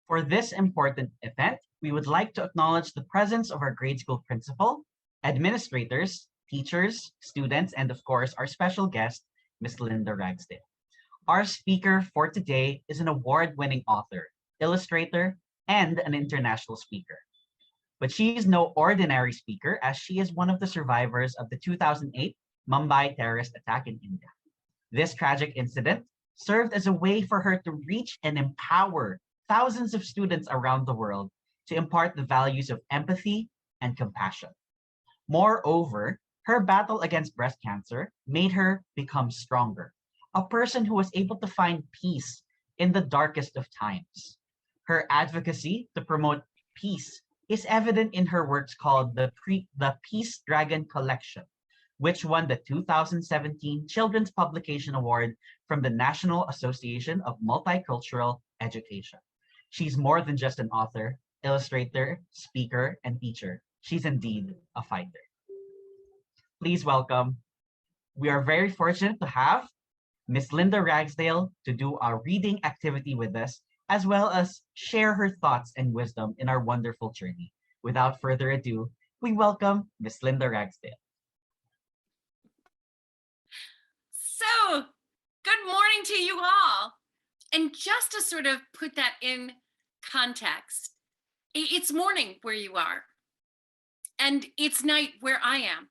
For this important event, we would like to acknowledge the presence of our grade school principal, administrators, teachers, students, and of course, our special guest, Ms. Linda Ragsdale. Our speaker for today is an award-winning author, illustrator, and an international speaker. But she is no ordinary speaker, as she is one of the survivors of the 2008 Mumbai terrorist attack in India. This tragic incident served as a way for her to reach and empower thousands of students around the world to impart the values of empathy and compassion. Moreover, her battle against breast cancer made her become stronger, a person who was able to find peace in the darkest of times. Her advocacy to promote peace is evident in her works called the Peace Dragon Collection, which won the 2017 Children's Publication Award from the National Association of Multicultural Education. She's more than just an author, illustrator, speaker, and teacher. She's indeed a fighter. Please welcome, we are very fortunate to have Miss Linda Ragsdale to do our reading activity with us, as well as share her thoughts and wisdom in our wonderful journey. Without further ado, we welcome Miss Linda Ragsdale. So, good morning to you all. And just to sort of put that in context, it's morning where you are, and it's night where I am,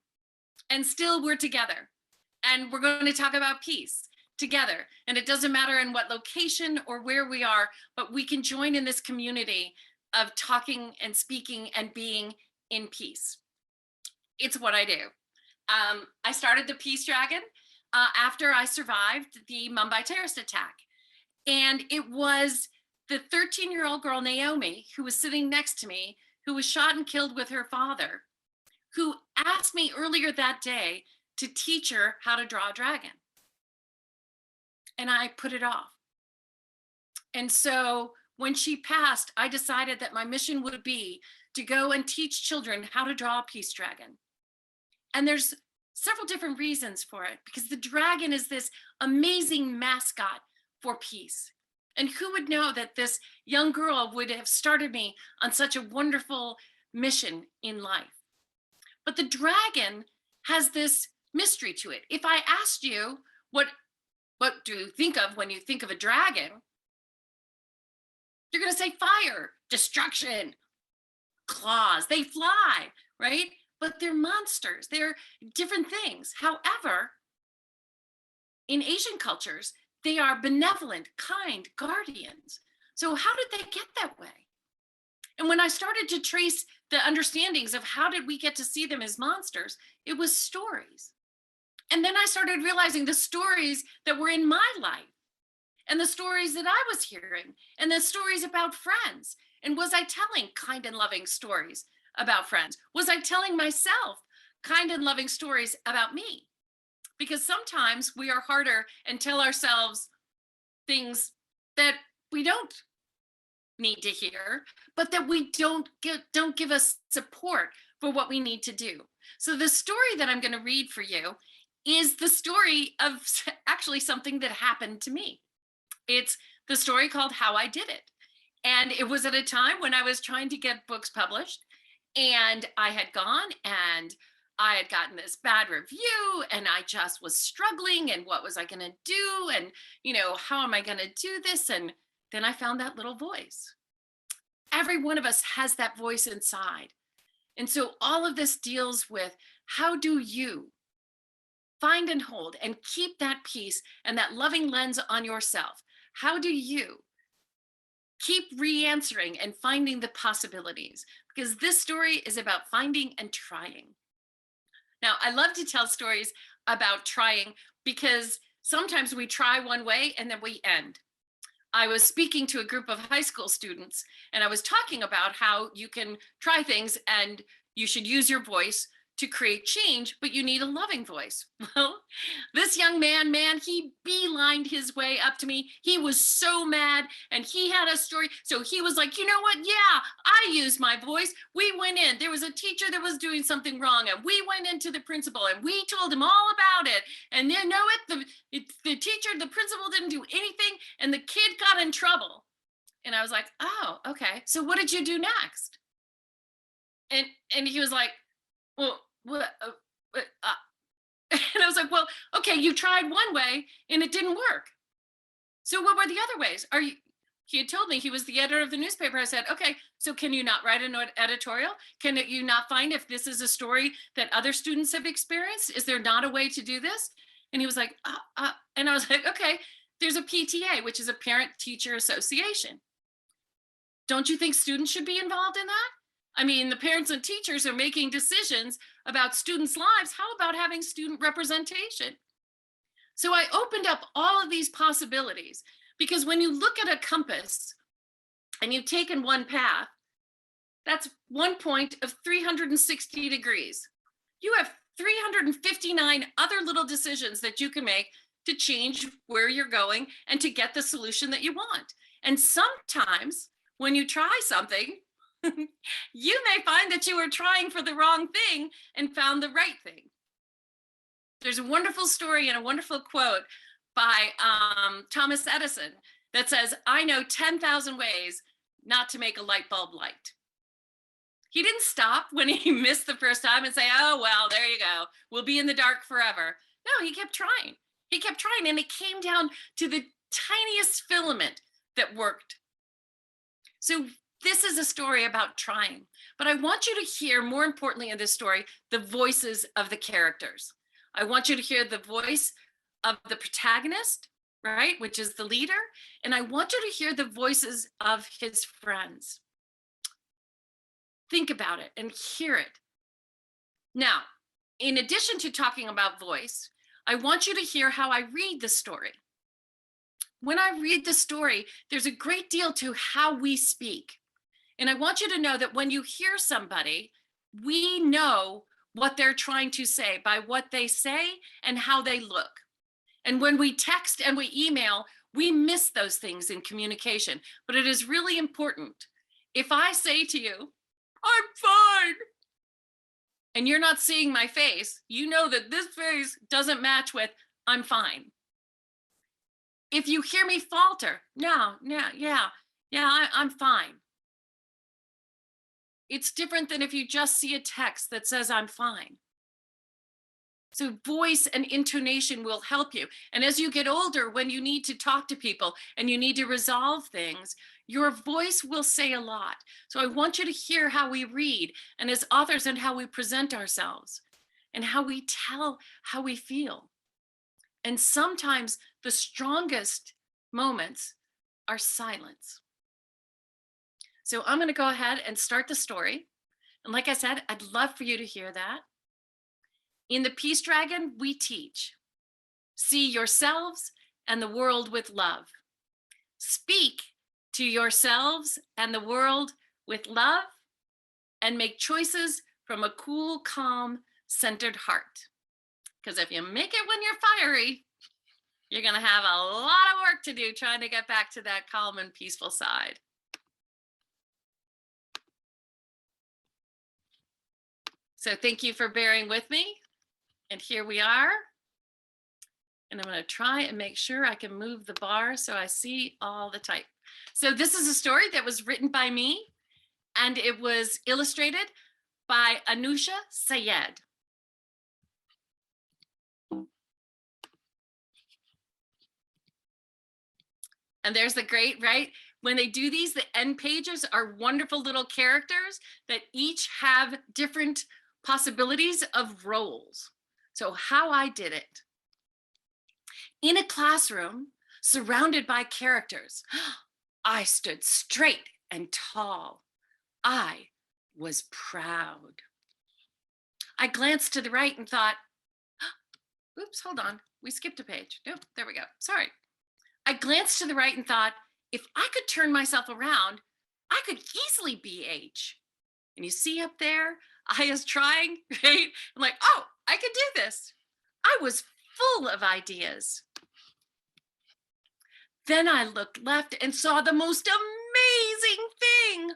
and still we're together, and we're going to talk about peace together. And it doesn't matter in what location or where we are, but we can join in this community of talking and speaking and being in peace. It's what I do. I started the Peace Dragon after I survived the Mumbai terrorist attack. And it was the 13-year-old girl, Naomi, who was sitting next to me, who was shot and killed with her father, who asked me earlier that day to teach her how to draw a dragon. And I put it off. And so when she passed, I decided that my mission would be to go and teach children how to draw a peace dragon. And there's several different reasons for it, because the dragon is this amazing mascot for peace. And who would know that this young girl would have started me on such a wonderful mission in life? But the dragon has this mystery to it. If I asked you, what do you think of when you think of a dragon? You're going to say fire, destruction, claws. They fly, right? But they're monsters. They're different things. However, in Asian cultures, they are benevolent, kind guardians. So how did they get that way? And when I started to trace the understandings of how did we get to see them as monsters, it was stories. And then I started realizing the stories that were in my life, and the stories that I was hearing, and the stories about friends. And was I telling kind and loving stories about friends? Was I telling myself kind and loving stories about me? Because sometimes we are harder and tell ourselves things that we don't need to hear, but that we don't give us support for what we need to do. So the story that I'm going to read for you is the story of actually something that happened to me. It's the story called How I Did It. And it was at a time when I was trying to get books published, and I had gone and I had gotten this bad review, and I just was struggling, and what was I going to do? And, how am I going to do this? And then I found that little voice. Every one of us has that voice inside. And so all of this deals with, how do you find and hold and keep that peace and that loving lens on yourself? How do you keep re-answering and finding the possibilities? Because this story is about finding and trying. Now, I love to tell stories about trying, because sometimes we try one way and then we end. I was speaking to a group of high school students, and I was talking about how you can try things and you should use your voice to create change, but you need a loving voice. Well, this young man, he beelined his way up to me. He was so mad, and he had a story. So he was like, you know what? Yeah, I used my voice. We went in. There was a teacher that was doing something wrong, and we went into the principal, and we told him all about it. And then the teacher, the principal didn't do anything, and the kid got in trouble. And I was like, oh, okay. So what did you do next? And he was like, well, what? And I was like, well, okay, you tried one way and it didn't work. So what were the other ways? Are you? He had told me he was the editor of the newspaper. I said, okay, so can you not write an editorial? Can you not find if this is a story that other students have experienced? Is there not a way to do this? And he was like, and I was like, okay, there's a PTA, which is a Parent Teacher Association. Don't you think students should be involved in that? I mean, the parents and teachers are making decisions about students' lives. How about having student representation? So I opened up all of these possibilities, because when you look at a compass and you've taken one path, that's one point of 360 degrees. You have 359 other little decisions that you can make to change where you're going and to get the solution that you want. And sometimes when you try something, you may find that you were trying for the wrong thing and found the right thing. There's a wonderful story and a wonderful quote by Thomas Edison that says, I know 10,000 ways not to make a light bulb light. He didn't stop when he missed the first time and say, oh, well, there you go. We'll be in the dark forever. No, he kept trying. He kept trying, and it came down to the tiniest filament that worked. So this is a story about trying, but I want you to hear, more importantly in this story, the voices of the characters. I want you to hear the voice of the protagonist, right, which is the leader, and I want you to hear the voices of his friends. Think about it and hear it. Now, in addition to talking about voice, I want you to hear how I read the story. When I read the story, there's a great deal to how we speak. And I want you to know that when you hear somebody, we know what they're trying to say by what they say and how they look. And when we text and we email, we miss those things in communication. But it is really important. If I say to you, I'm fine, and you're not seeing my face, you know that this face doesn't match with I'm fine. If you hear me falter, I'm fine. It's different than if you just see a text that says I'm fine. So voice and intonation will help you. And as you get older, when you need to talk to people and you need to resolve things, your voice will say a lot. So I want you to hear how we read, and as authors, and how we present ourselves and how we tell how we feel. And sometimes the strongest moments are silence. So I'm going to go ahead and start the story. And like I said, I'd love for you to hear that. In the Peace Dragon, we teach. See yourselves and the world with love. Speak to yourselves and the world with love, and make choices from a cool, calm, centered heart. Because if you make it when you're fiery, you're going to have a lot of work to do trying to get back to that calm and peaceful side. So thank you for bearing with me. And here we are. And I'm going to try and make sure I can move the bar so I see all the type. So this is a story that was written by me, and it was illustrated by Anusha Sayed. And there's the great, right? When they do these, the end pages are wonderful little characters that each have different possibilities of roles. So how I did it. In a classroom surrounded by characters, I stood straight and tall. I was proud. I glanced to the right and thought, oops, hold on. We skipped a page. Nope, there we go. Sorry. I glanced to the right and thought, if I could turn myself around, I could easily be H. And you see up there, I was trying, right? I'm like, oh, I could do this. I was full of ideas. Then I looked left and saw the most amazing thing.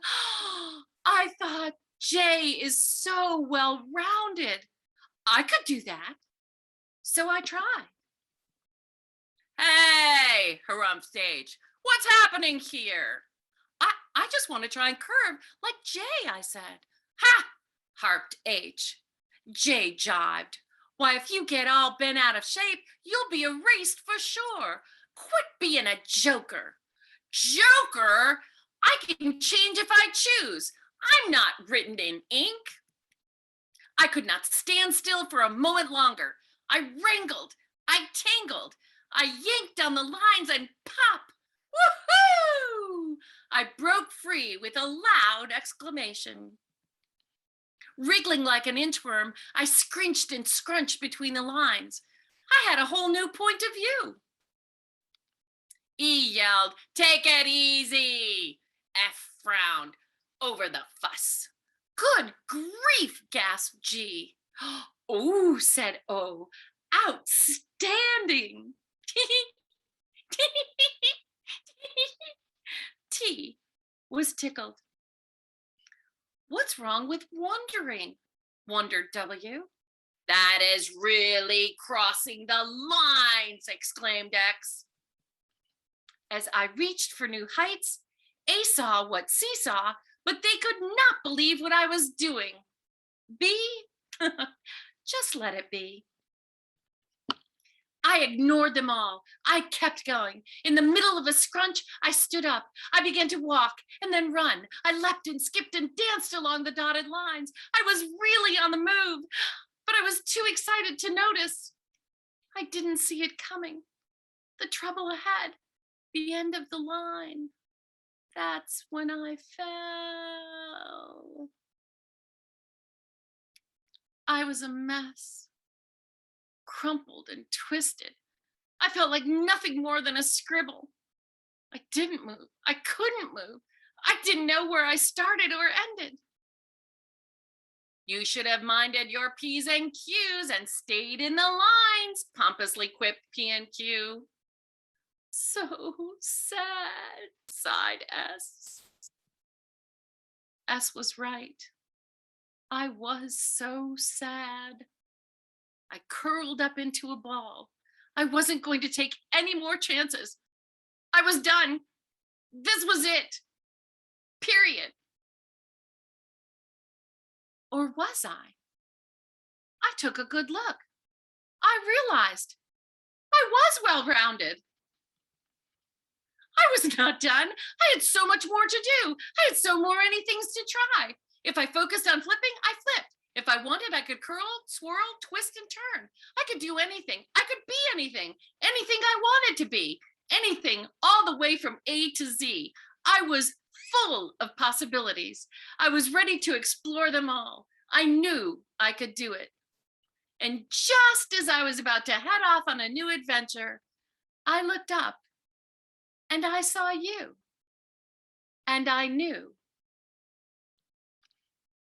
I thought, J is so well-rounded. I could do that. So I tried. Hey, harumph stage, what's happening here? I just want to try and curve like Jay, I said. Ha! Harped H. Jay jibed. Why, if you get all bent out of shape, you'll be erased for sure. Quit being a joker. Joker? I can change if I choose. I'm not written in ink. I could not stand still for a moment longer. I wrangled, I tangled, I yanked on the lines and pop! Woohoo! I broke free with a loud exclamation. Wriggling like an inchworm, I scrunched and scrunched between the lines. I had a whole new point of view. E yelled, "Take it easy!" F frowned, over the fuss. Good grief, gasped G. Oh, said O, outstanding. T was tickled. What's wrong with wondering? Wondered W. That is really crossing the lines, exclaimed X. As I reached for new heights, A saw what C saw, but they could not believe what I was doing. B? Just let it be. I ignored them all. I kept going. In the middle of a scrunch, I stood up. I began to walk and then run. I leapt and skipped and danced along the dotted lines. I was really on the move, but I was too excited to notice. I didn't see it coming. The trouble ahead, the end of the line. That's when I fell. I was a mess, crumpled and twisted. I felt like nothing more than a scribble. I didn't move. I couldn't move. I didn't know where I started or ended. You should have minded your P's and Q's and stayed in the lines, pompously quipped P and Q. So sad, sighed S. S was right. I was so sad. I curled up into a ball. I wasn't going to take any more chances. I was done. This was it. Period. Or was I? I took a good look. I realized I was well-rounded. I was not done. I had so much more to do. I had so many things to try. If I focused on flipping, I flipped. If I wanted, I could curl, swirl, twist, and turn. I could do anything. I could be anything. Anything I wanted to be. Anything, all the way from A to Z. I was full of possibilities. I was ready to explore them all. I knew I could do it. And just as I was about to head off on a new adventure, I looked up and I saw you. And I knew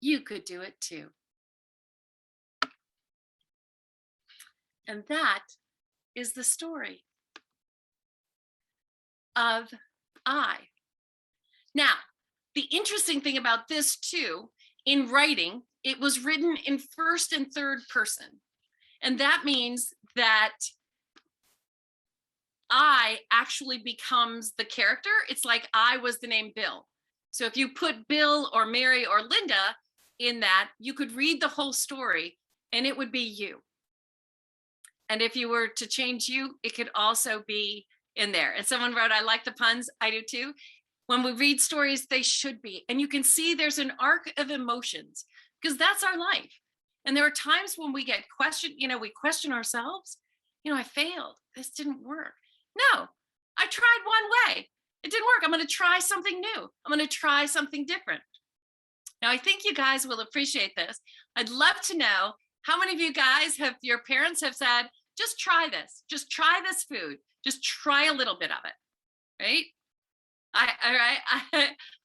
you could do it too. And that is the story of I. Now, the interesting thing about this too, in writing, it was written in first and third person. And that means that I actually becomes the character. It's like I was the name Bill. So if you put Bill or Mary or Linda in that, you could read the whole story and it would be you. And if you were to change you, it could also be in there. And someone wrote, I like the puns. I do too. When we read stories, they should be. And you can see there's an arc of emotions because that's our life. And there are times when we get questioned, we question ourselves. I failed. This didn't work. No, I tried one way. It didn't work. I'm going to try something new. I'm going to try something different. Now, I think you guys will appreciate this. I'd love to know how many of you guys your parents have said, just try this. Just try this food. Just try a little bit of it, right?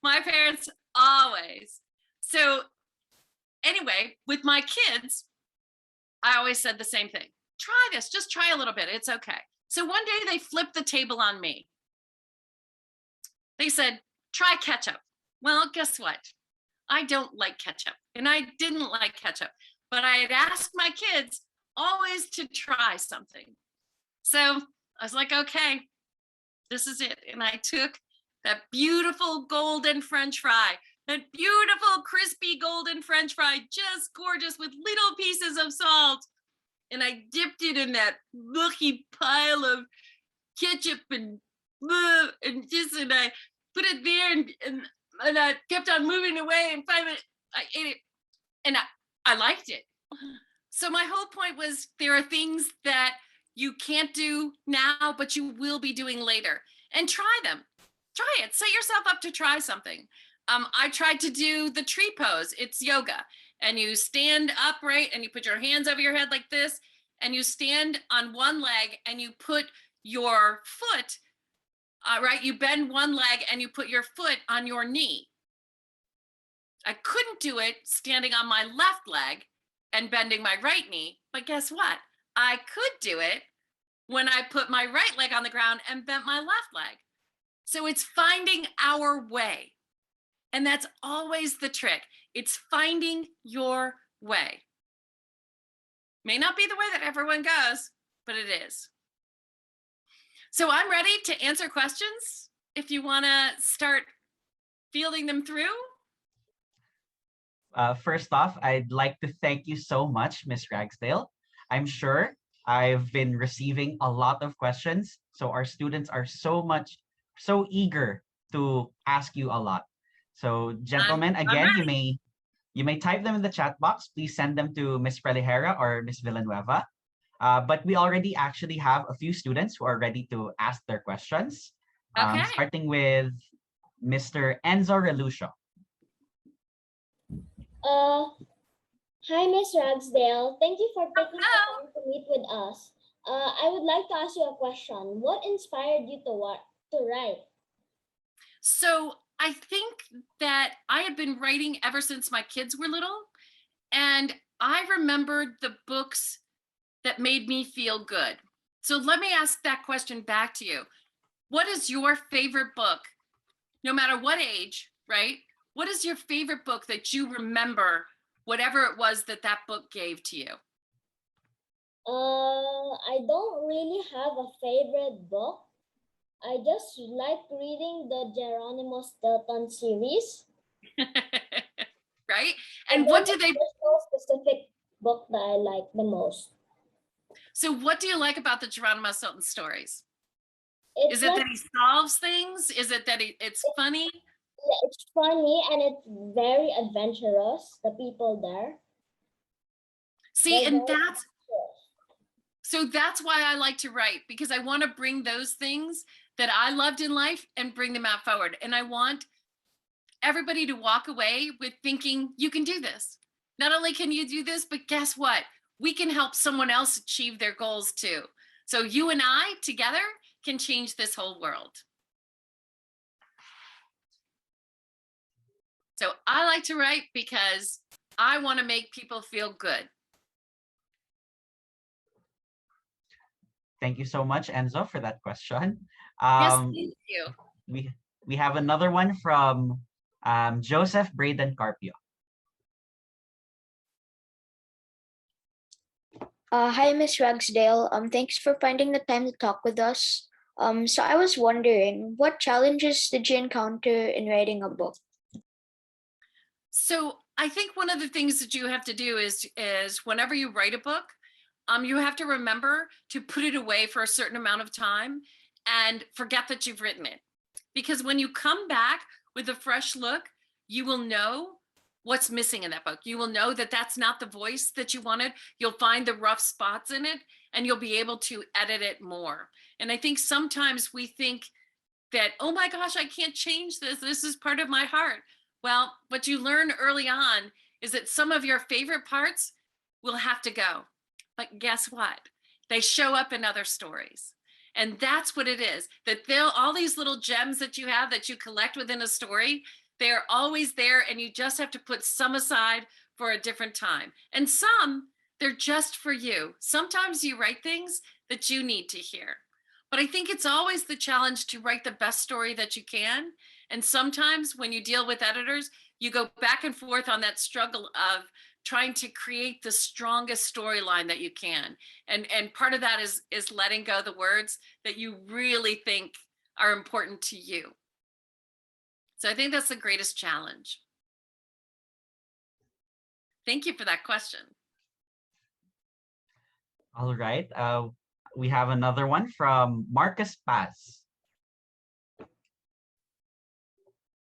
My parents always. So anyway, with my kids, I always said the same thing. Try this, just try a little bit. It's okay. So one day they flipped the table on me. They said, try ketchup. Well, guess what? I don't like ketchup and I didn't like ketchup, but I had asked my kids always to try something. So I was like, okay, this is it. And I took that beautiful golden French fry, that beautiful crispy golden French fry, just gorgeous with little pieces of salt. And I dipped it in that lucky pile of ketchup and I put it there and I kept on moving away. And 5 minutes, I ate it, and I liked it. So my whole point was there are things that you can't do now, but you will be doing later, and try them. Try it. Set yourself up to try something. I tried to do the tree pose. It's yoga, and you stand upright and you put your hands over your head like this, and you stand on one leg and you put your foot, right? You bend one leg and you put your foot on your knee. I couldn't do it standing on my left leg and bending my right knee, but guess what? I could do it when I put my right leg on the ground and bent my left leg. So it's finding our way. And that's always the trick. It's finding your way. May not be the way that everyone goes, but it is. So I'm ready to answer questions if you want to start fielding them through. First off, I'd like to thank you so much, Miss Ragsdale. I'm sure I've been receiving a lot of questions, so our students are so eager to ask you a lot. So, gentlemen, again, you may type them in the chat box. Please send them to Miss Prelihera or Miss Villanueva. But we already actually have a few students who are ready to ask their questions. Okay. Starting with Mr. Enzo Relucio. Hi, Miss Ragsdale. Thank you for taking the time to meet with us. I would like to ask you a question. What inspired you to write? So I think that I had been writing ever since my kids were little, and I remembered the books that made me feel good. So let me ask that question back to you. What is your favorite book, no matter what age, right? What is your favorite book that you remember, whatever it was that book gave to you? I don't really have a favorite book. I just like reading the Geronimo Stilton series. Right? And what do they... There's no specific book that I like the most. So what do you like about the Geronimo Stilton stories? Is it that he solves things? Is it that it's funny? Yeah, it's funny and it's very adventurous, the people there. See, and that's why I like to write, because I want to bring those things that I loved in life and bring them out forward. And I want everybody to walk away with thinking, you can do this. Not only can you do this, but guess what? We can help someone else achieve their goals too. So you and I together can change this whole world. So I like to write because I want to make people feel good. Thank you so much, Enzo, for that question. Yes, thank you. We have another one from Joseph Braden Carpio. Hi, Miss Ragsdale. Thanks for finding the time to talk with us. So I was wondering, what challenges did you encounter in writing a book? So I think one of the things that you have to do is whenever you write a book, you have to remember to put it away for a certain amount of time and forget that you've written it. Because when you come back with a fresh look, you will know what's missing in that book. You will know that that's not the voice that you wanted. You'll find the rough spots in it and you'll be able to edit it more. And I think sometimes we think that, oh my gosh, I can't change this. This is part of my heart. Well, what you learn early on is that some of your favorite parts will have to go. But guess what? They show up in other stories. And that's what it is, that all these little gems that you have that you collect within a story, they're always there, and you just have to put some aside for a different time. And some, they're just for you. Sometimes you write things that you need to hear. But I think it's always the challenge to write the best story that you can. And sometimes when you deal with editors, you go back and forth on that struggle of trying to create the strongest storyline that you can. And part of that is letting go the words that you really think are important to you. So I think that's the greatest challenge. Thank you for that question. All right. We have another one from Marcus Paz.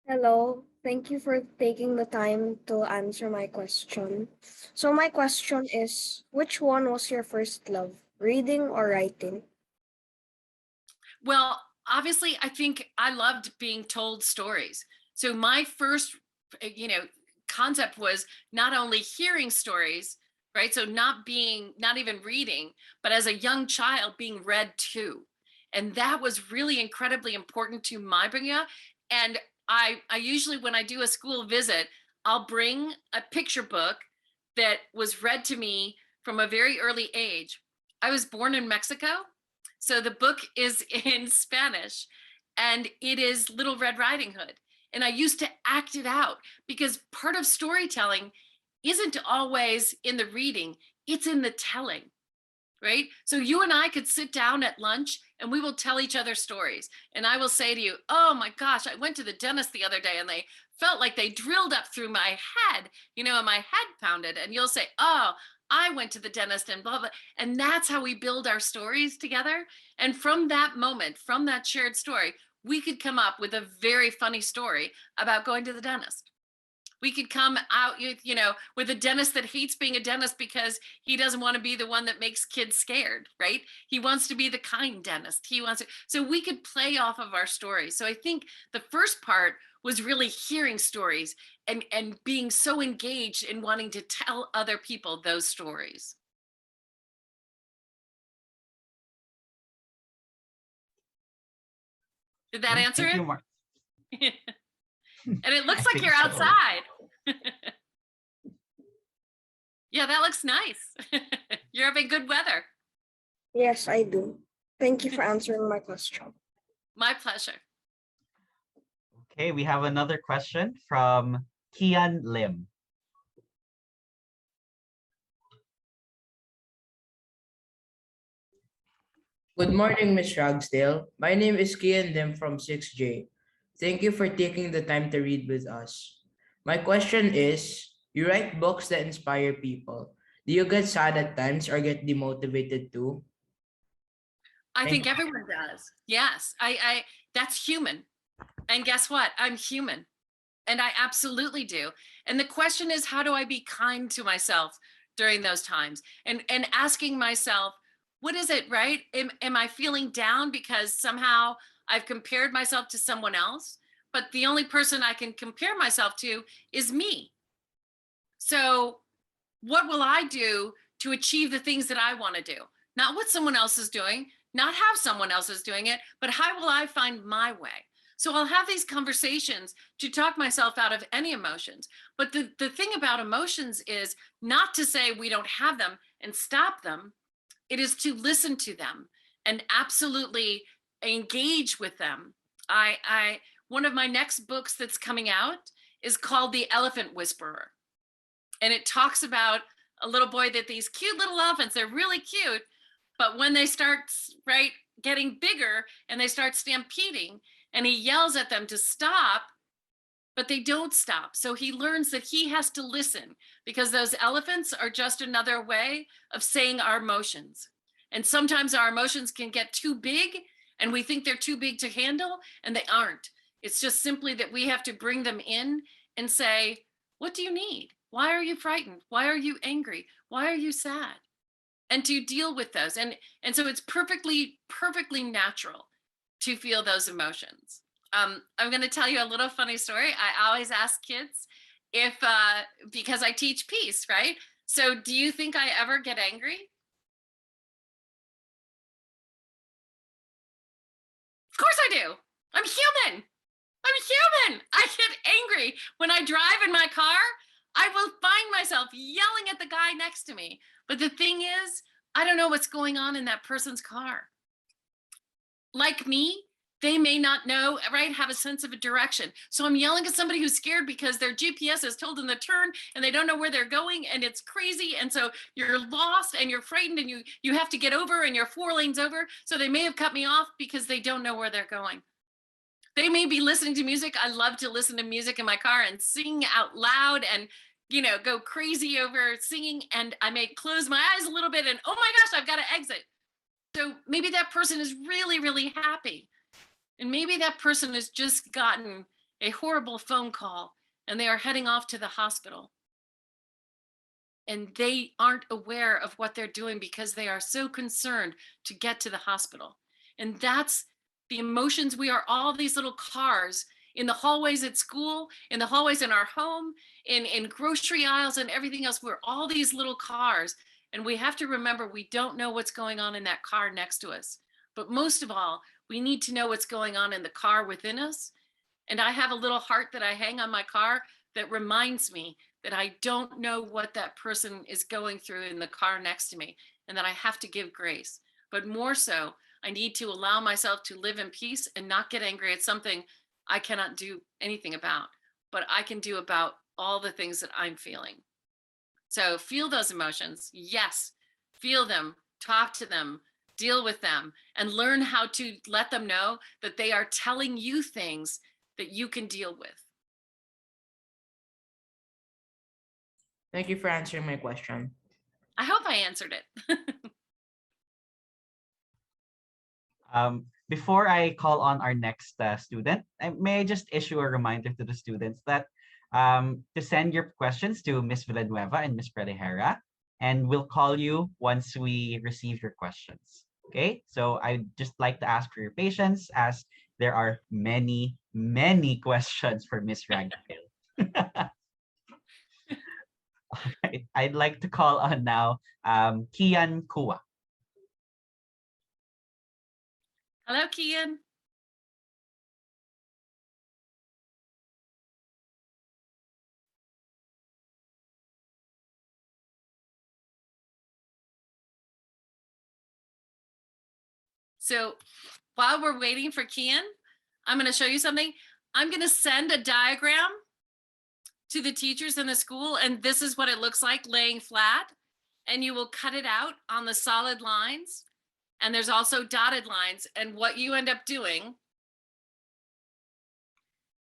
Hello, thank you for taking the time to answer my question. So my question is, which one was your first love, reading or writing? Well, obviously, I think I loved being told stories. So my first, concept was not only hearing stories, right? So not even reading, but as a young child being read to. And that was really incredibly important to my bringing up. And I usually, when I do a school visit, I'll bring a picture book that was read to me from a very early age. I was born in Mexico. So the book is in Spanish and it is Little Red Riding Hood. And I used to act it out because part of storytelling isn't always in the reading, it's in the telling, right? So you and I could sit down at lunch and we will tell each other stories. And I will say to you, oh my gosh, I went to the dentist the other day and they felt like they drilled up through my head, and my head pounded. And you'll say, oh, I went to the dentist and blah, blah. And that's how we build our stories together. And from that moment, from that shared story, we could come up with a very funny story about going to the dentist. We could come out, with a dentist that hates being a dentist because he doesn't want to be the one that makes kids scared, right? He wants to be the kind dentist. So we could play off of our stories. So I think the first part was really hearing stories and being so engaged in wanting to tell other people those stories. Did that answer Thank it? you, Mark. And it looks I like think you're so. outside. Yeah, that looks nice. You're having good weather. Yes, I do. Thank you for answering my question. My pleasure. Okay, we have another question from Kian Lim. Good morning, Miss Ragsdale. My name is Kian Lim from 6J. Thank you for taking the time to read with us. My question is, you write books that inspire people. Do you get sad at times or get demotivated too? I Thank think everyone does. Yes, I that's human. And guess what? I'm human. And I absolutely do. And the question is, how do I be kind to myself during those times? And asking myself, what is it, right? Am I feeling down because somehow I've compared myself to someone else? But the only person I can compare myself to is me. So what will I do to achieve the things that I want to do? Not what someone else is doing, not how someone else is doing it, but how will I find my way? So I'll have these conversations to talk myself out of any emotions. But the thing about emotions is not to say we don't have them and stop them. It is to listen to them and absolutely engage with them. One of my next books that's coming out is called The Elephant Whisperer. And it talks about a little boy that these cute little elephants, they're really cute, but when they start, right, getting bigger and they start stampeding and he yells at them to stop, but they don't stop. So he learns that he has to listen because those elephants are just another way of saying our emotions. And sometimes our emotions can get too big and we think they're too big to handle, and they aren't. It's just simply that we have to bring them in and say, what do you need? Why are you frightened? Why are you angry? Why are you sad? And to deal with those. And so it's perfectly natural to feel those emotions. I'm going to tell you a little funny story. I always ask kids if, because I teach peace, right? So do you think I ever get angry? Of course I do. I'm human. I get angry. When I drive in my car, I will find myself yelling at the guy next to me. But the thing is, I don't know what's going on in that person's car. Like me, they may not know, right, have a sense of a direction. So I'm yelling at somebody who's scared because their GPS has told them to turn and they don't know where they're going and it's crazy. And so you're lost and you're frightened and you have to get over and you're 4 lanes over. So they may have cut me off because they don't know where they're going. They may be listening to music. I love to listen to music in my car and sing out loud and, go crazy over singing. And I may close my eyes a little bit and, oh my gosh, I've got to exit. So maybe that person is really, really happy. And maybe that person has just gotten a horrible phone call and they are heading off to the hospital. And they aren't aware of what they're doing because they are so concerned to get to the hospital. And that's the emotions. We are all these little cars in the hallways at school, in the hallways in our home, in grocery aisles and everything else. We're all these little cars. And we have to remember we don't know what's going on in that car next to us. But most of all, we need to know what's going on in the car within us. And I have a little heart that I hang on my car that reminds me that I don't know what that person is going through in the car next to me, and that I have to give grace. But more so, I need to allow myself to live in peace and not get angry at something I cannot do anything about, but I can do about all the things that I'm feeling. So feel those emotions. Yes, feel them, talk to them, deal with them, and learn how to let them know that they are telling you things that you can deal with. Thank you for answering my question. I hope I answered it. Before I call on our next student, may I just issue a reminder to the students that to send your questions to Miss Villanueva and Miss Predejera, and we'll call you once we receive your questions. Okay, so I'd just like to ask for your patience as there are many, many questions for Miss Ragsdale. All right, I'd like to call on now Kian Kua. Hello, Kian. So while we're waiting for Kian, I'm going to show you something. I'm going to send a diagram to the teachers in the school, and this is what it looks like laying flat, and you will cut it out on the solid lines, and there's also dotted lines, and what you end up doing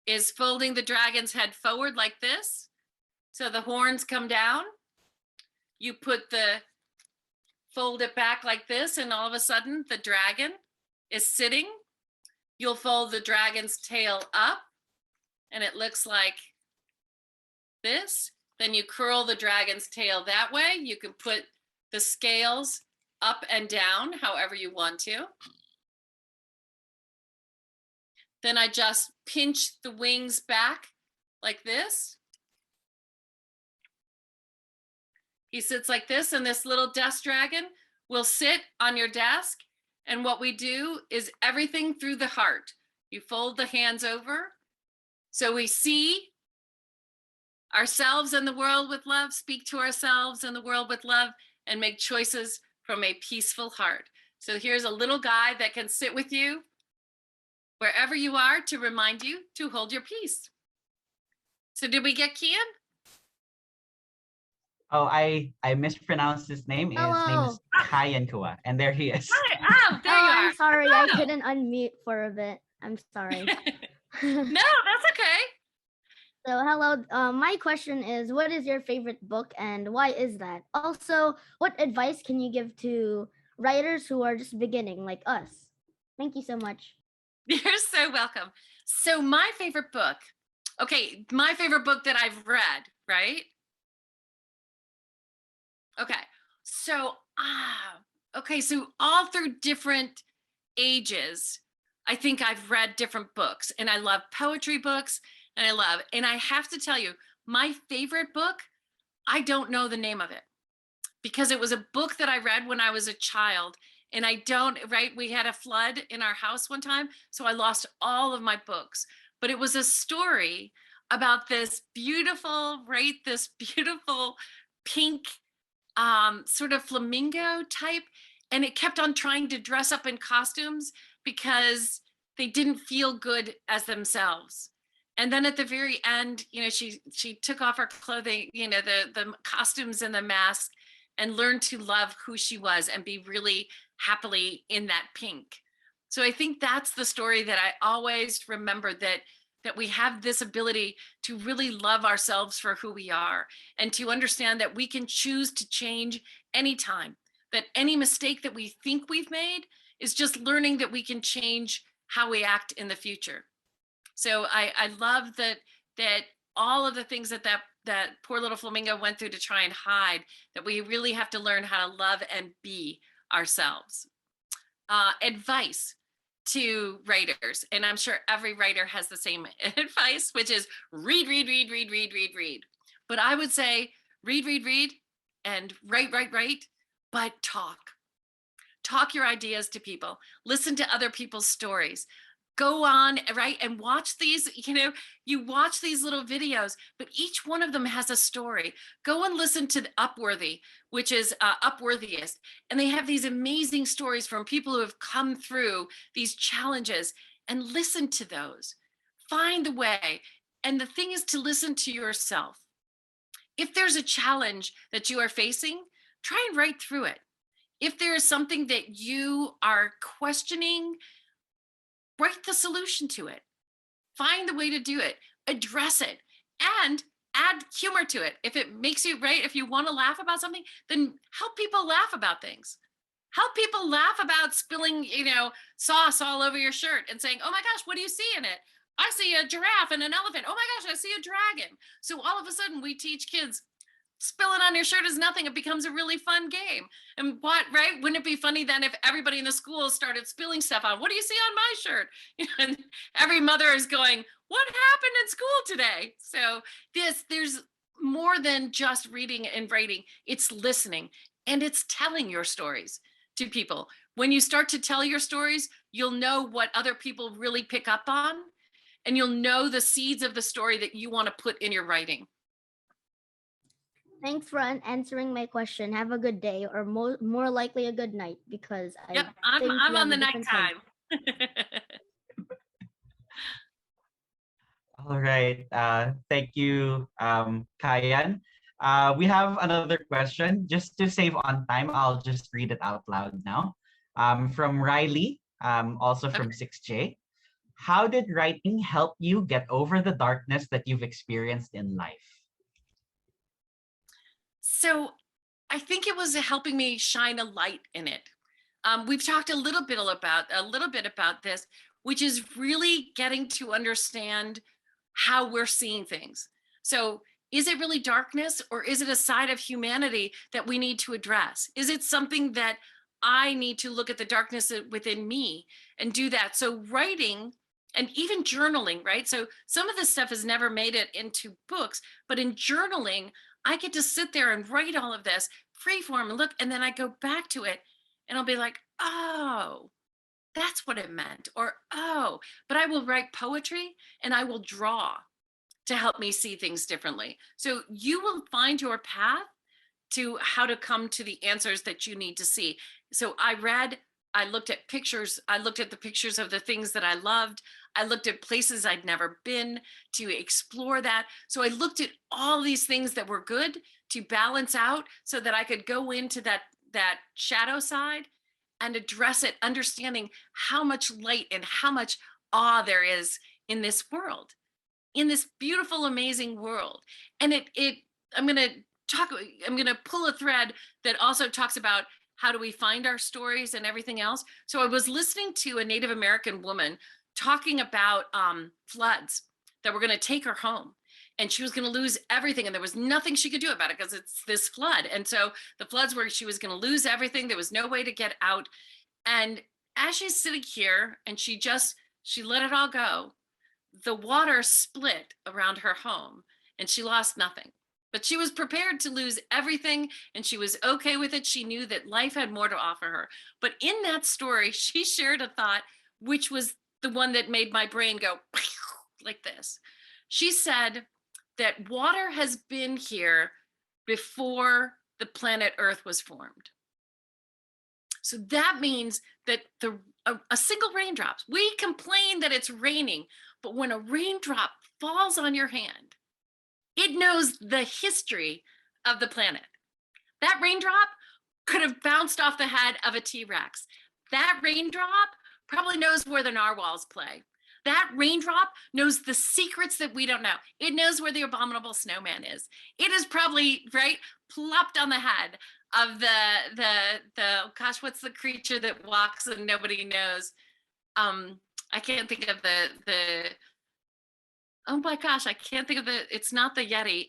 is folding the dragon's head forward like this, so the horns come down. You fold it back like this, and all of a sudden the dragon is sitting. You'll fold the dragon's tail up, and it looks like this. Then you curl the dragon's tail that way. You can put the scales up and down however you want to. Then I just pinch the wings back like this. He sits like this, and this little desk dragon will sit on your desk. And what we do is everything through the heart. You fold the hands over. So we see ourselves and the world with love, speak to ourselves and the world with love, and make choices from a peaceful heart. So here's a little guy that can sit with you wherever you are to remind you to hold your peace. So did we get Kian? Oh, I mispronounced his name. His name is Kian Kua, and there he is. Oh, there you are. I'm sorry, I Oh. couldn't unmute for a bit. I'm sorry. No, that's okay. So hello, my question is, what is your favorite book and why is that? Also, what advice can you give to writers who are just beginning like us? Thank you so much. You're so welcome. So my favorite book, my favorite book that I've read, right? Okay, so all through different ages, I think I've read different books, and I love poetry books, and I have to tell you, my favorite book, I don't know the name of it because it was a book that I read when I was a child, and we had a flood in our house one time, so I lost all of my books, but it was a story about this beautiful pink sort of flamingo type, and it kept on trying to dress up in costumes because they didn't feel good as themselves. And then at the very end, she took off her clothing, the costumes and the mask, and learned to love who she was and be really happily in that pink. So I think that's the story that I always remember, that we have this ability to really love ourselves for who we are, and to understand that we can choose to change anytime, that any mistake that we think we've made is just learning that we can change how we act in the future. So I love that all of the things that poor little flamingo went through to try and hide, that we really have to learn how to love and be ourselves. Advice to writers, and I'm sure every writer has the same advice, which is read, read, read, read, read, read, read. But I would say read, read, read, and write, write, write, but talk. Talk your ideas to people. Listen to other people's stories. Go on, right, and watch these, you watch these little videos, but each one of them has a story. Go and listen to the Upworthy, which is Upworthiest, and they have these amazing stories from people who have come through these challenges, and listen to those. Find the way. And the thing is to listen to yourself. If there's a challenge that you are facing, try and write through it. If there is something that you are questioning, write the solution to it. Find the way to do it. Address it, and add humor to it. If it makes you, right, if you want to laugh about something, then help people laugh about things. Help people laugh about spilling, sauce all over your shirt and saying, oh my gosh, what do you see in it? I see a giraffe and an elephant. Oh my gosh, I see a dragon. So all of a sudden we teach kids, spilling on your shirt is nothing. It becomes a really fun game. And what, right? Wouldn't it be funny then if everybody in the school started spilling stuff on? What do you see on my shirt? And every mother is going, what happened in school today? So there's more than just reading and writing. It's listening, and it's telling your stories to people. When you start to tell your stories, you'll know what other people really pick up on, and you'll know the seeds of the story that you want to put in your writing. Thanks for answering my question. Have a good day, or more likely a good night, because Yep, I think I'm you on have the a different time. nighttime. All right. Thank you, Kayan. We have another question. Just to save on time, I'll just read it out loud now. From Riley, also from 6J. How did writing help you get over the darkness that you've experienced in life? So I think it was helping me shine a light in it. We've talked a little bit about this, which is really getting to understand how we're seeing things. So is it really darkness, or is it a side of humanity that we need to address? Is it something that I need to look at the darkness within me and do that? So writing and even journaling, right? So some of this stuff has never made it into books, but in journaling, I get to sit there and write all of this free form and look, and then I go back to it and I'll be like, oh, that's what it meant. Or, oh, but I will write poetry and I will draw to help me see things differently. So you will find your path to how to come to the answers that you need to see. So I looked at pictures, I looked at the pictures of the things that I loved. I looked at places I'd never been to explore that. So I looked at all these things that were good to balance out so that I could go into that shadow side and address it, understanding how much light and how much awe there is in this world, in this beautiful, amazing world. And I'm going to pull a thread that also talks about how do we find our stories and everything else. So I was listening to a Native American woman talking about floods that were going to take her home, and she was going to lose everything, and there was nothing she could do about it because it's this flood. And so the floods were, she was going to lose everything. There was no way to get out. And as she's sitting here and she let it all go, the water split around her home and she lost nothing. But she was prepared to lose everything, and she was okay with it. She knew that life had more to offer her. But in that story, she shared a thought, which was the one that made my brain go like this. She said that water has been here before the planet Earth was formed. So that means that a single raindrop, we complain that it's raining, but when a raindrop falls on your hand, it knows the history of the planet. That raindrop could have bounced off the head of a T-Rex. That raindrop probably knows where the narwhals play. That raindrop knows the secrets that we don't know. It knows where the abominable snowman is. It is probably, right, plopped on the head of gosh, what's the creature that walks and nobody knows? I can't think of oh my gosh, I can't think of it's not the Yeti,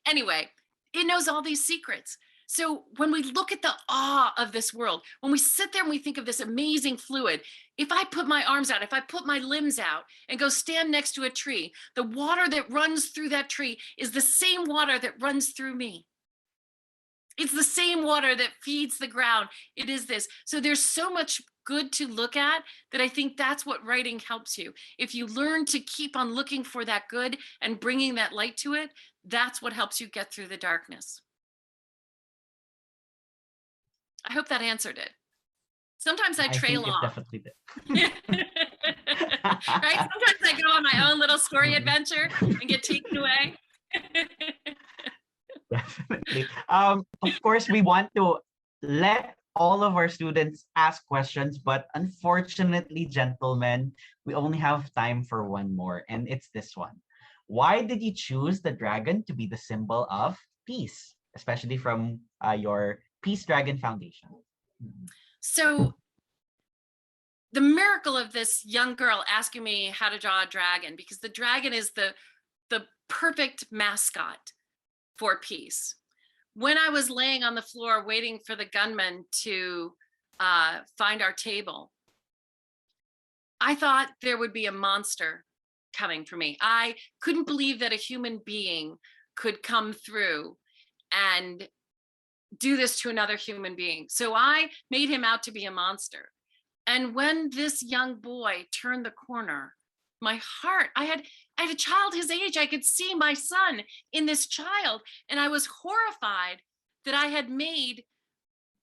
anyway, it knows all these secrets. So when we look at the awe of this world, when we sit there and we think of this amazing fluid, if I put my arms out, if I put my limbs out and go stand next to a tree, the water that runs through that tree is the same water that runs through me. It's the same water that feeds the ground. It is this. So there's so much good to look at that I think that's what writing helps you. If you learn to keep on looking for that good and bringing that light to it, that's what helps you get through the darkness. I hope that answered it. Sometimes I trail think off. it definitely did. Right? Sometimes I go on my own little story adventure and get taken away. Definitely. Of course, we want to let all of our students ask questions, but unfortunately, gentlemen, we only have time for one more, and it's this one. Why did you choose the dragon to be the symbol of peace, especially from your Peace Dragon Foundation? So the miracle of this young girl asking me how to draw a dragon, because the dragon is the perfect mascot for peace. When I was laying on the floor waiting for the gunman to find our table, I thought there would be a monster coming for me. I couldn't believe that a human being could come through and do this to another human being. So I made him out to be a monster. And when this young boy turned the corner, my heart, I had a child his age. I could see my son in this child. And I was horrified that I had made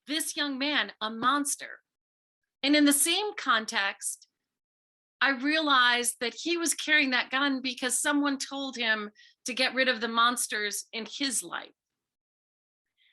this young man a monster. And in the same context, I realized that he was carrying that gun because someone told him to get rid of the monsters in his life.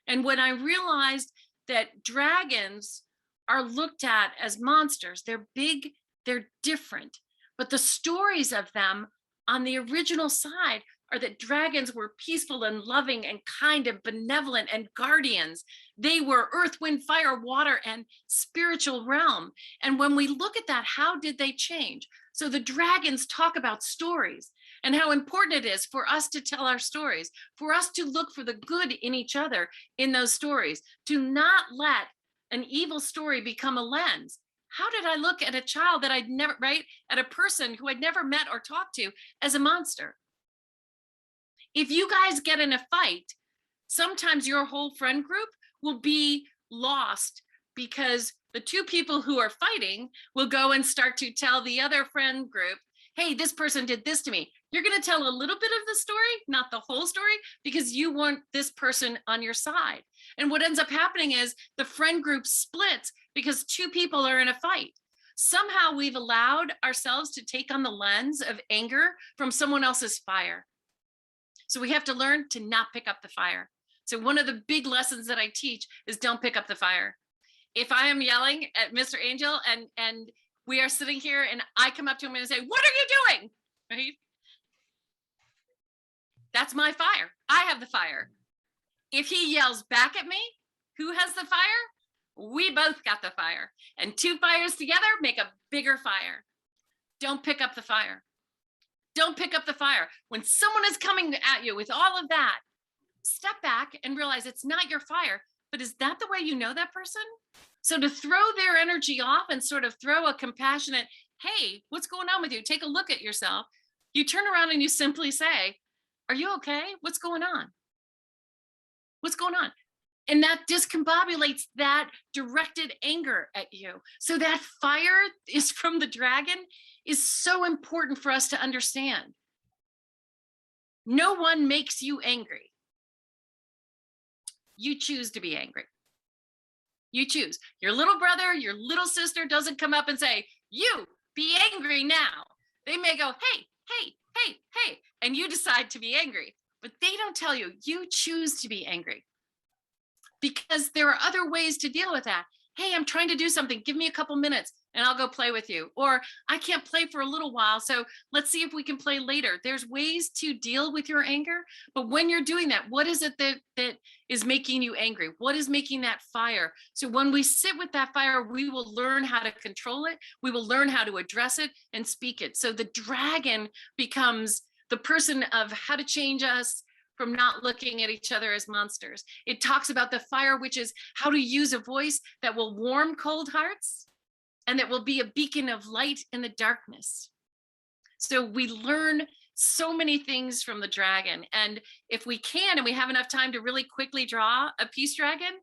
And when I realized that dragons are looked at as monsters, they're big, they're different, but the stories of them on the original side are that dragons were peaceful and loving and kind and benevolent and guardians. They were earth, wind, fire, water, and spiritual realm. And when we look at that, how did they change? So the dragons talk about stories and how important it is for us to tell our stories, for us to look for the good in each other in those stories, to not let an evil story become a lens. How did I look at a child that I'd never, right, at a person who I'd never met or talked to as a monster? If you guys get in a fight, sometimes your whole friend group will be lost because the two people who are fighting will go and start to tell the other friend group, hey, this person did this to me. You're going to tell a little bit of the story, not the whole story, because you want this person on your side. And what ends up happening is the friend group splits because two people are in a fight. Somehow we've allowed ourselves to take on the lens of anger from someone else's fire. So we have to learn to not pick up the fire. So one of the big lessons that I teach is don't pick up the fire. If I am yelling at Mr. Angel and we are sitting here and I come up to him and say, what are you doing? Right? That's my fire. I have the fire. If he yells back at me, who has the fire? We both got the fire. And two fires together make a bigger fire. Don't pick up the fire. Don't pick up the fire. When someone is coming at you with all of that, step back and realize it's not your fire, but is that the way you know that person? So to throw their energy off and sort of throw a compassionate, hey, what's going on with you? Take a look at yourself. You turn around and you simply say, are you okay? What's going on? What's going on? And that discombobulates that directed anger at you. So that fire is from the dragon is so important for us to understand. No one makes you angry. You choose to be angry. You choose. Your little brother, your little sister doesn't come up and say, you be angry now. They may go, hey, hey, hey, hey, and you decide to be angry. But they don't tell you, you choose to be angry. Because there are other ways to deal with that. Hey, I'm trying to do something. Give me a couple minutes. and I'll go play with you. Or I can't play for a little while, so let's see if we can play later. There's ways to deal with your anger, but when you're doing that, what is it that is making you angry? What is making that fire? So when we sit with that fire, we will learn how to control it. We will learn how to address it and speak it. So the dragon becomes the person of how to change us from not looking at each other as monsters. It talks about the fire, which is how to use a voice that will warm cold hearts and that will be a beacon of light in the darkness. So we learn so many things from the dragon. And if we can, and we have enough time to really quickly draw a peace dragon,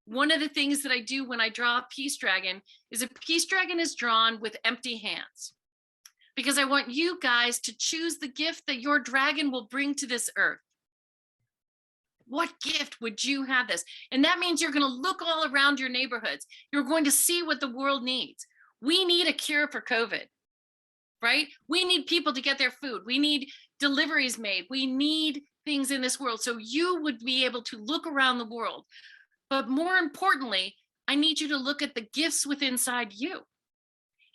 one of the things that I do when I draw a peace dragon is a peace dragon is drawn with empty hands, because I want you guys to choose the gift that your dragon will bring to this earth. What gift would you have this? And that means you're going to look all around your neighborhoods. You're going to see what the world needs. We need a cure for COVID, right? We need people to get their food. We need deliveries made. We need things in this world. So you would be able to look around the world. But more importantly, I need you to look at the gifts within inside you.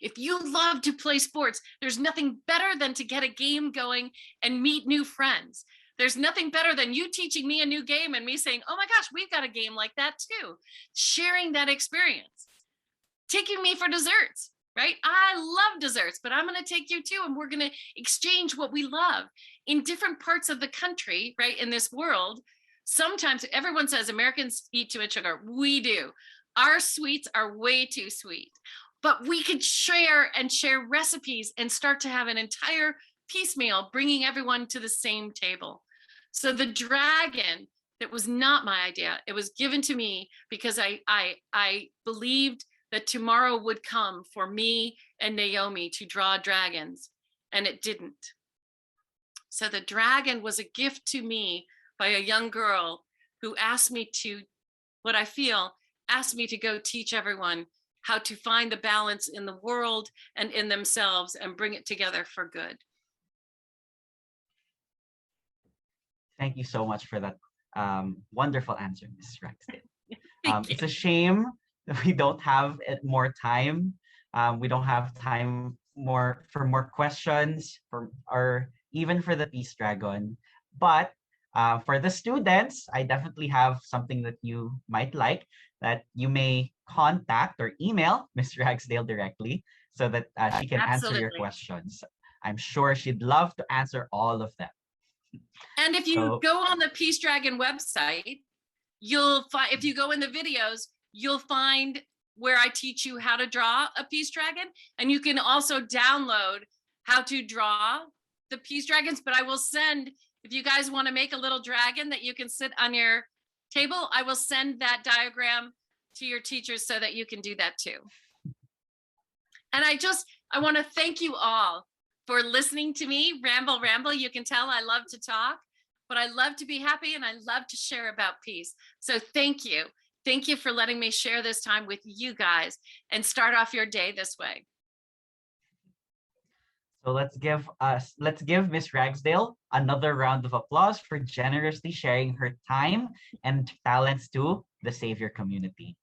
If you love to play sports, there's nothing better than to get a game going and meet new friends. There's nothing better than you teaching me a new game and me saying, oh my gosh, we've got a game like that too. Sharing that experience. Taking me for desserts, right? I love desserts, but I'm going to take you too. And we're going to exchange what we love in different parts of the country, right? In this world, sometimes everyone says Americans eat too much sugar. We do. Our sweets are way too sweet. But we could share recipes and start to have an entire piecemeal, bringing everyone to the same table. So the dragon, that was not my idea. It was given to me because I believed that tomorrow would come for me and Naomi to draw dragons, and it didn't. So the dragon was a gift to me by a young girl who asked me to, what I feel, asked me to go teach everyone how to find the balance in the world and in themselves and bring it together for good. Thank you so much for that wonderful answer, Mrs. Ragsdale. Thank you. It's a shame that we don't have more time. We don't have time for more questions, or even for the Peace Dragon. But for the students, I definitely have something that you might like, that you may contact or email Ms. Ragsdale directly so that she can answer your Absolutely. questions. I'm sure she'd love to answer all of them. And if you So- go on the Peace Dragon website, you'll find, if you go in the videos, you'll find where I teach you how to draw a peace dragon. And you can also download how to draw the peace dragons. But I will send, if you guys want to make a little dragon that you can sit on your table, I will send that diagram to your teachers so that you can do that too. And I want to thank you all for listening to me ramble. You can tell I love to talk, but I love to be happy and I love to share about peace. So thank you. Thank you for letting me share this time with you guys and start off your day this way. So let's give Miss Ragsdale another round of applause for generously sharing her time and talents to the Savior community.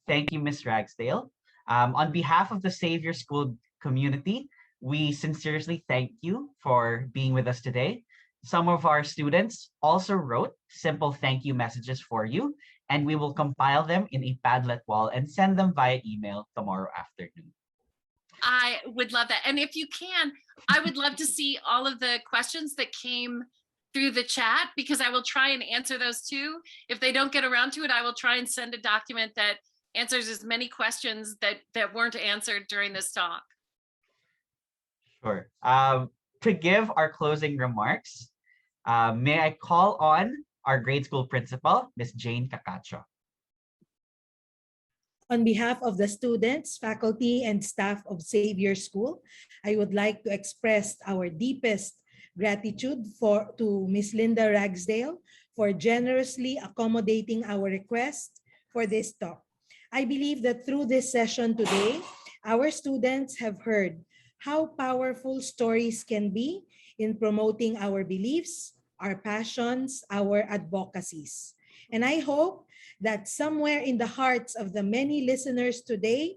Thank you, Miss Ragsdale. On behalf of the Savior School community, we sincerely thank you for being with us today. Some of our students also wrote simple thank you messages for you, and we will compile them in a Padlet wall and send them via email tomorrow afternoon. I would love that. And if you can, I would love to see all of the questions that came through the chat, because I will try and answer those too. If they don't get around to it, I will try and send a document that answers as many questions that weren't answered during this talk. Sure. To give our closing remarks, may I call on our grade school principal, Ms. Jane Cacacho. On behalf of the students, faculty, and staff of Xavier School, I would like to express our deepest gratitude to Ms. Linda Ragsdale for generously accommodating our request for this talk. I believe that through this session today, our students have heard how powerful stories can be in promoting our beliefs, our passions, our advocacies. And I hope that somewhere in the hearts of the many listeners today,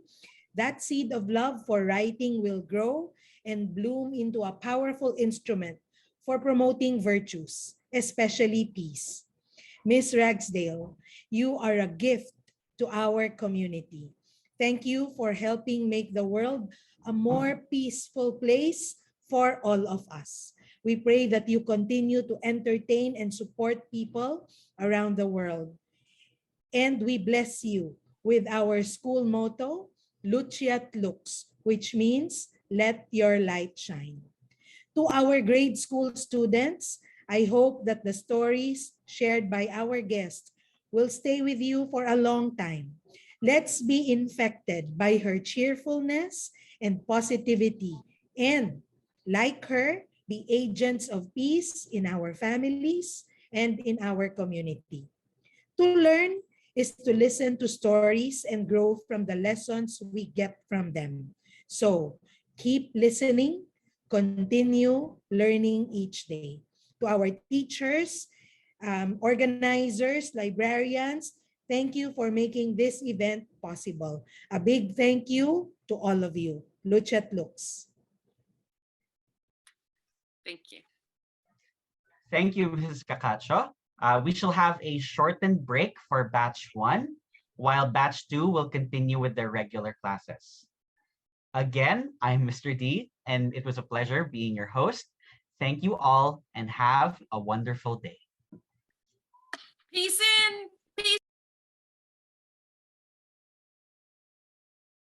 That seed of love for writing will grow and bloom into a powerful instrument for promoting virtues, especially peace. Miss Ragsdale, you are a gift to our community. Thank you for helping make the world a more peaceful place for all of us. We pray that you continue to entertain and support people around the world. And we bless you with our school motto, Luciat Lux, which means let your light shine. To our grade school students, I hope that the stories shared by our guests will stay with you for a long time. Let's be infected by her cheerfulness and positivity, and like her, be agents of peace in our families and in our community. To learn is to listen to stories and grow from the lessons we get from them. So keep listening, continue learning each day. To our teachers, organizers, librarians, thank you for making this event possible. A big thank you to all of you. Luchat Lux. Thank you. Thank you, Mrs. Cacacho. We shall have a shortened break for batch 1, while batch 2 will continue with their regular classes. Again, I'm Mr. D, and it was a pleasure being your host. Thank you all, and have a wonderful day. Peace in.